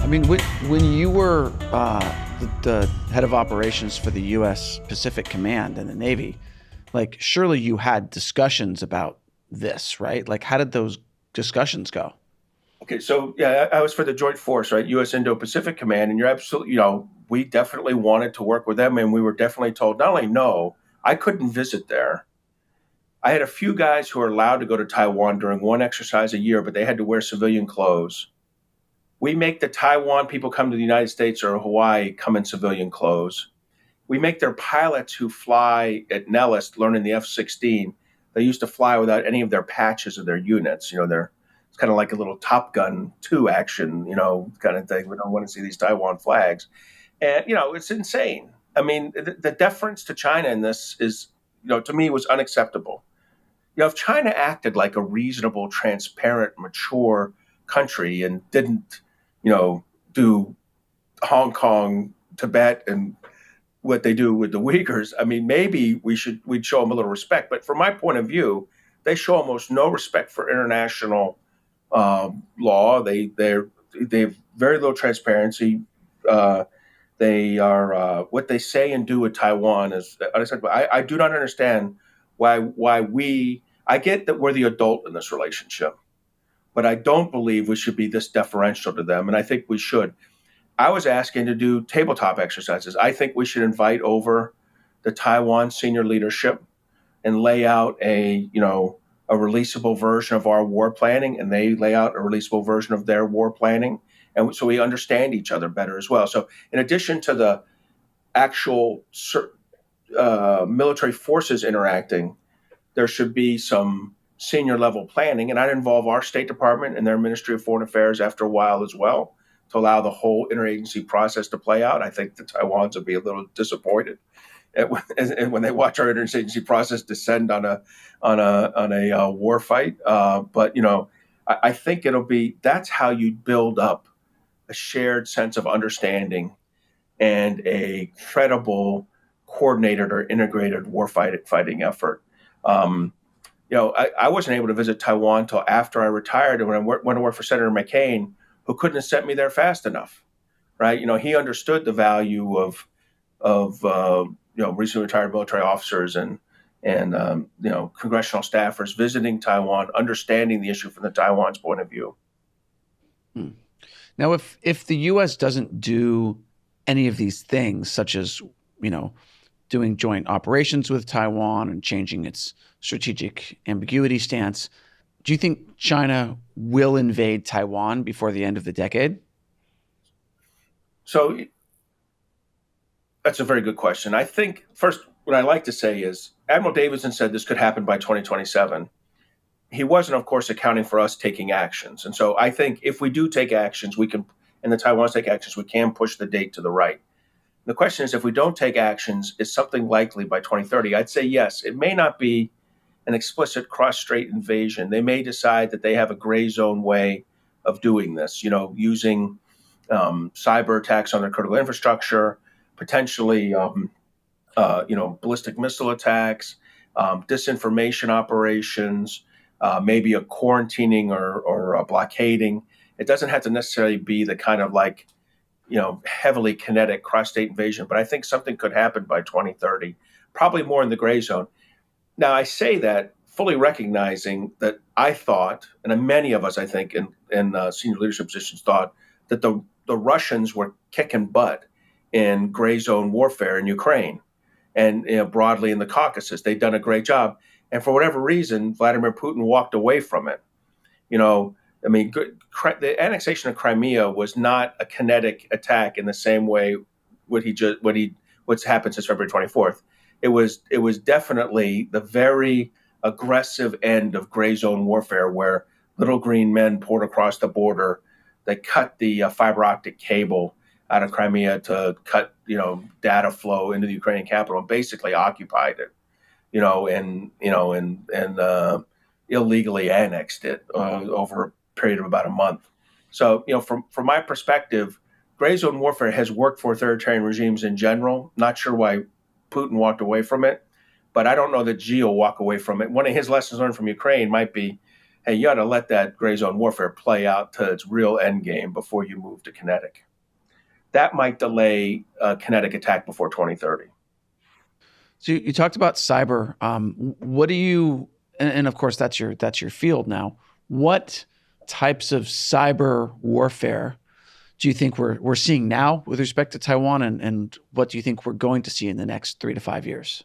I mean, when you were the head of operations for the U.S. Pacific Command and the Navy, like surely you had discussions about this, right? Like, how did those discussions go? Okay, so yeah, I was for the Joint Force, right? U.S. Indo-Pacific Command, and you're absolutely, we definitely wanted to work with them, and we were definitely told not only no, I couldn't visit there. I had a few guys who were allowed to go to Taiwan during one exercise a year, but they had to wear civilian clothes. We make the Taiwan people come to the United States or Hawaii come in civilian clothes. We make their pilots who fly at Nellis learning the F-16. They used to fly without any of their patches of their units. They're it's kind of like a little Top Gun 2 action, kind of thing. We don't want to see these Taiwan flags. And, it's insane. I mean, the deference to China in this is, to me, was unacceptable. If China acted like a reasonable, transparent, mature country and didn't, do Hong Kong, Tibet, and what they do with the Uyghurs, I mean, maybe we'd show them a little respect. But from my point of view, they show almost no respect for international law. They have very little transparency. They are what they say and do with Taiwan is unacceptable. I do not understand why we. I get that we're the adult in this relationship, but I don't believe we should be this deferential to them, and I think we should. I was asking to do tabletop exercises. I think we should invite over the Taiwan senior leadership and lay out a releasable version of our war planning, and they lay out a releasable version of their war planning, and so we understand each other better as well. So, in addition to the actual military forces interacting, there should be some senior level planning, and I'd involve our State Department and their Ministry of Foreign Affairs after a while as well to allow the whole interagency process to play out. I think the Taiwans would be a little disappointed when they watch our interagency process descend on a war fight. But I think that's how you build up a shared sense of understanding and a credible, coordinated or integrated fighting effort. Um, I wasn't able to visit Taiwan until after I retired, and when I went to work for Senator McCain, who couldn't have sent me there fast enough. Right? He understood the value of recently retired military officers and congressional staffers visiting Taiwan, understanding the issue from the Taiwan's point of view. Hmm. Now, if the U.S. doesn't do any of these things, such as doing joint operations with Taiwan and changing its strategic ambiguity stance, do you think China will invade Taiwan before the end of the decade? So that's a very good question. I think first, what I like to say is Admiral Davidson said this could happen by 2027. He wasn't, of course, accounting for us taking actions. And so I think if we do take actions, we can, and the Taiwanese take actions, we can push the date to the right. The question is, if we don't take actions, is something likely by 2030? I'd say yes. It may not be an explicit cross-strait invasion. They may decide that they have a gray zone way of doing this, using cyber attacks on their critical infrastructure, potentially, ballistic missile attacks, disinformation operations, maybe a quarantining or a blockading. It doesn't have to necessarily be the kind of heavily kinetic cross-state invasion, but I think something could happen by 2030, probably more in the gray zone. Now, I say that fully recognizing that I thought, and many of us, I think, in senior leadership positions thought that the Russians were kicking butt in gray zone warfare in Ukraine and broadly in the Caucasus. They'd done a great job. And for whatever reason, Vladimir Putin walked away from it. The annexation of Crimea was not a kinetic attack in the same way what's happened since February 24th. It was definitely the very aggressive end of gray zone warfare where little green men poured across the border. They cut the fiber optic cable out of Crimea to cut data flow into the Ukrainian capital and basically occupied it, and illegally annexed it over a period of about a month. So from my perspective, gray zone warfare has worked for authoritarian regimes in general. Not sure why Putin walked away from it, but I don't know that Xi will walk away from it. One of his lessons learned from Ukraine might be, hey, you ought to let that gray zone warfare play out to its real end game before you move to kinetic. That might delay a kinetic attack before 2030. So you talked about cyber. What do you, and of course that's your field now. What types of cyber warfare do you think we're seeing now with respect to Taiwan, and what do you think we're going to see in the next 3 to 5 years?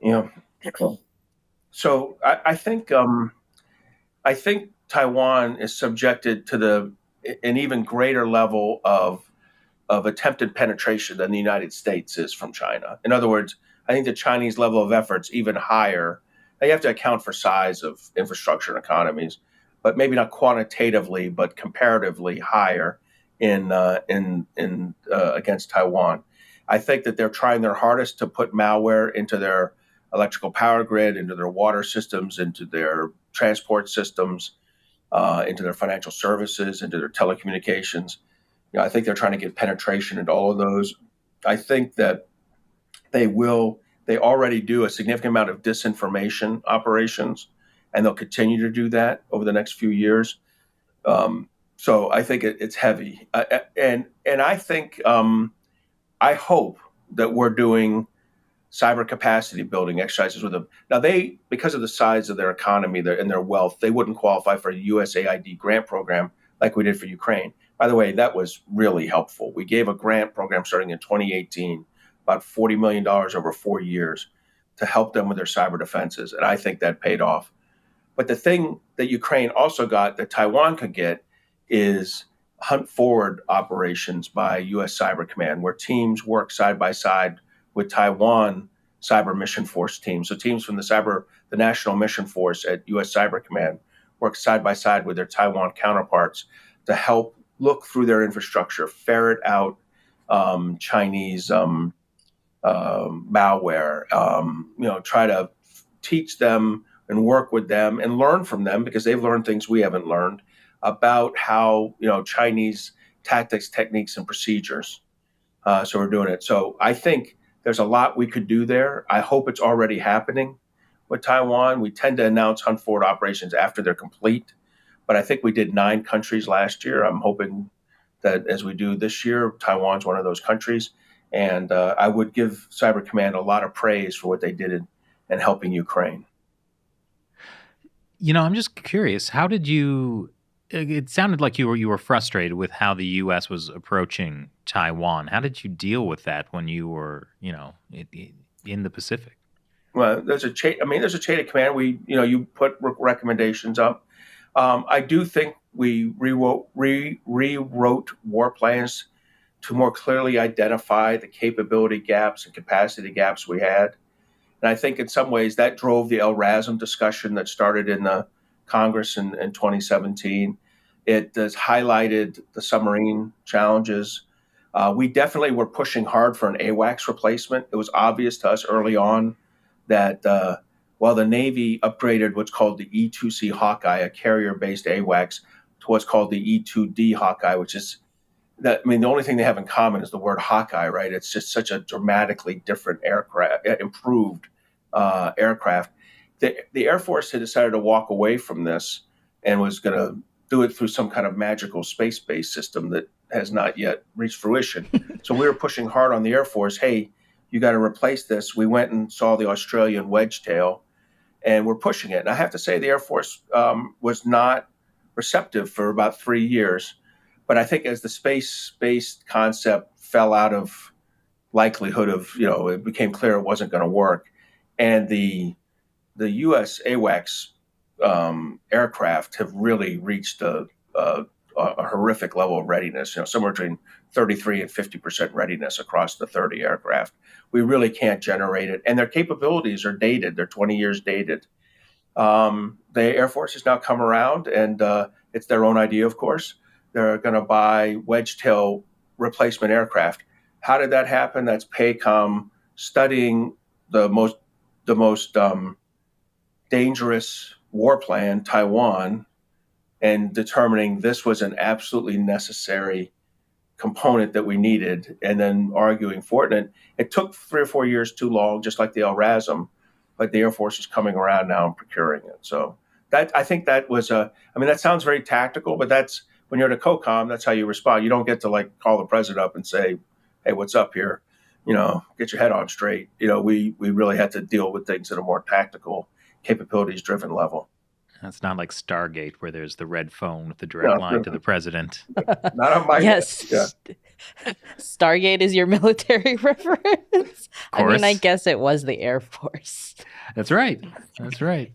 You know, so I think Taiwan is subjected to an even greater level of attempted penetration than the United States is from China. In other words, I think the Chinese level of effort's even higher. Now you have to account for size of infrastructure and economies, but maybe not quantitatively, but comparatively higher in against Taiwan. I think that they're trying their hardest to put malware into their electrical power grid, into their water systems, into their transport systems, into their financial services, into their telecommunications. I think they're trying to get penetration into all of those. I think that they already do a significant amount of disinformation operations, and they'll continue to do that over the next few years. So I think it's heavy. And I think, I hope that we're doing cyber capacity building exercises with them. Now, because of the size of their economy and their wealth, they wouldn't qualify for a USAID grant program like we did for Ukraine. By the way, that was really helpful. We gave a grant program starting in 2018, about $40 million over 4 years to help them with their cyber defenses. And I think that paid off. But the thing that Ukraine also got that Taiwan could get is hunt forward operations by U.S. Cyber Command, where teams work side by side with Taiwan Cyber Mission Force teams. So teams from the National Mission Force at U.S. Cyber Command work side by side with their Taiwan counterparts to help look through their infrastructure, ferret out Chinese malware, try to teach them and work with them and learn from them because they've learned things we haven't learned about how, Chinese tactics, techniques, and procedures. So we're doing it. So I think there's a lot we could do there. I hope it's already happening with Taiwan. We tend to announce hunt forward operations after they're complete, but I think we did 9 countries last year. I'm hoping that as we do this year, Taiwan's one of those countries. And I would give Cyber Command a lot of praise for what they did in helping Ukraine. I'm just curious. How did you? It sounded like you were frustrated with how the U.S. was approaching Taiwan. How did you deal with that when you were, in the Pacific? Well, there's a chain of command. You put recommendations up. I do think we rewrote war plans to more clearly identify the capability gaps and capacity gaps we had. And I think in some ways that drove the LRASM discussion that started in the Congress in 2017. It has highlighted the submarine challenges. We definitely were pushing hard for an AWACS replacement. It was obvious to us early on that while the Navy upgraded what's called the E-2C Hawkeye, a carrier-based AWACS, to what's called the E-2D Hawkeye, which is the only thing they have in common is the word Hawkeye, right? It's just such a dramatically different aircraft, improved aircraft. The Air Force had decided to walk away from this and was going to do it through some kind of magical space-based system that has not yet reached fruition. So we were pushing hard on the Air Force, hey, you got to replace this. We went and saw the Australian Wedgetail, and we're pushing it. And I have to say the Air Force was not receptive for about 3 years. But I think as the space-based concept fell out of likelihood of, it became clear it wasn't going to work. And the U.S. AWACS aircraft have really reached a horrific level of readiness, somewhere between 33 and 50% readiness across the 30 aircraft. We really can't generate it. And their capabilities are dated. They're 20 years dated. The Air Force has now come around, and it's their own idea, of course. They're going to buy Wedgetail replacement aircraft. How did that happen? That's PACOM studying the most dangerous war plan, Taiwan, and determining this was an absolutely necessary component that we needed, and then arguing for it. And it took 3 or 4 years too long, just like the LRASM. but the Air Force is coming around now and procuring it. So I think that was that sounds very tactical, but that's when you're at a COCOM, that's how you respond. You don't get to like call the president up and say, hey, what's up here? Get your head on straight. We really had to deal with things at a more tactical, capabilities driven level. It's not like Stargate where there's the red phone with the direct line to the president. Not on my Yes. Yeah. Stargate is your military reference. Of course. I guess it was the Air Force. That's right. That's right.